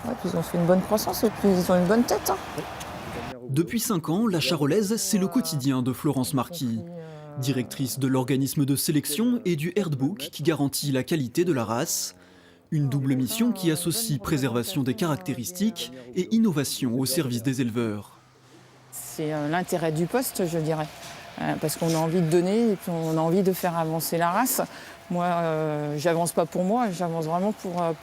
Ouais, puis ils ont fait une bonne croissance et puis ils ont une bonne tête. Hein. Depuis 5 ans, la Charolaise, c'est le quotidien de Florence Marquis. Directrice de l'organisme de sélection et du Herdbook qui garantit la qualité de la race. Une double mission qui associe préservation des caractéristiques et innovation au service des éleveurs. C'est l'intérêt du poste, je dirais. Parce qu'on a envie de donner et puis on a envie de faire avancer la race. Moi, j'avance pas pour moi, j'avance vraiment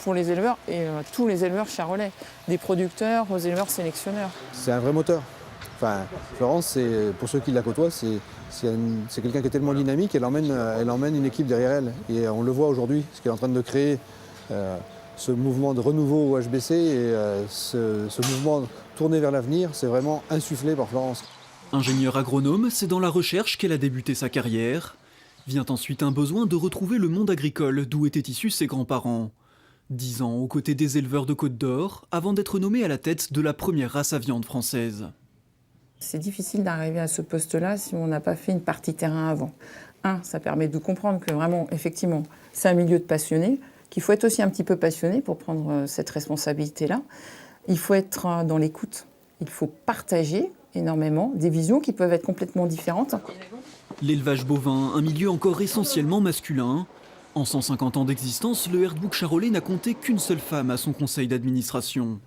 pour les éleveurs et tous les éleveurs charolais, des producteurs aux éleveurs sélectionneurs. C'est un vrai moteur. Enfin, Florence, pour ceux qui la côtoient, c'est quelqu'un qui est tellement dynamique, elle emmène une équipe derrière elle. Et on le voit aujourd'hui, ce qu'elle est en train de créer, ce mouvement de renouveau au HBC et ce mouvement tourné vers l'avenir, c'est vraiment insufflé par Florence. Ingénieure agronome, c'est dans la recherche qu'elle a débuté sa carrière. Vient ensuite un besoin de retrouver le monde agricole d'où étaient issus ses grands-parents. 10 ans aux côtés des éleveurs de Côte d'Or, avant d'être nommée à la tête de la première race à viande française. C'est difficile d'arriver à ce poste-là si on n'a pas fait une partie terrain avant. Ça permet de comprendre que vraiment, effectivement, c'est un milieu de passionnés, qu'il faut être aussi un petit peu passionné pour prendre cette responsabilité-là. Il faut être dans l'écoute, il faut partager énormément des visions qui peuvent être complètement différentes. L'élevage bovin, un milieu encore essentiellement masculin. En 150 ans d'existence, le Herdbook charolais n'a compté qu'une seule femme à son conseil d'administration.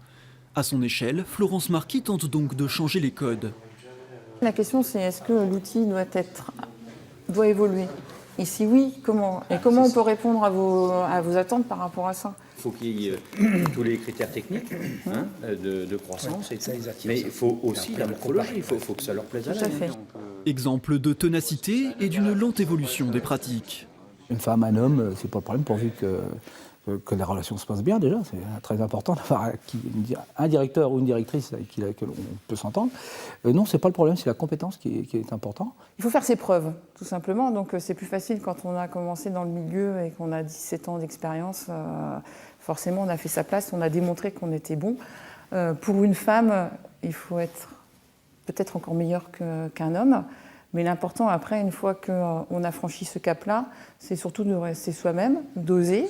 À son échelle, Florence Marquis tente donc de changer les codes. La question, c'est est-ce que l'outil doit évoluer? Et si oui, comment? Et comment on peut répondre à vos attentes par rapport à ça? Il faut qu'il y ait tous les critères techniques de croissance, mais il faut aussi la morphologie, il faut que ça leur plaise à Tout à fait. Exemple de ténacité et d'une lente évolution des pratiques. Une femme, un homme, c'est pas le problème pourvu que la relation se passe bien déjà. C'est très important d'avoir un directeur ou une directrice avec qui on peut s'entendre. Non, c'est pas le problème, c'est la compétence qui est important. Il faut faire ses preuves, tout simplement. Donc c'est plus facile quand on a commencé dans le milieu et qu'on a 17 ans d'expérience. Forcément, on a fait sa place, on a démontré qu'on était bon. Pour une femme, il faut être peut-être encore meilleur qu'un homme. Mais l'important après, une fois qu'on a franchi ce cap-là, c'est surtout de rester soi-même, d'oser.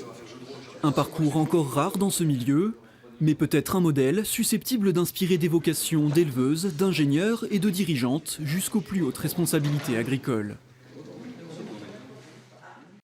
Un parcours encore rare dans ce milieu, mais peut-être un modèle susceptible d'inspirer des vocations d'éleveuses, d'ingénieurs et de dirigeantes jusqu'aux plus hautes responsabilités agricoles.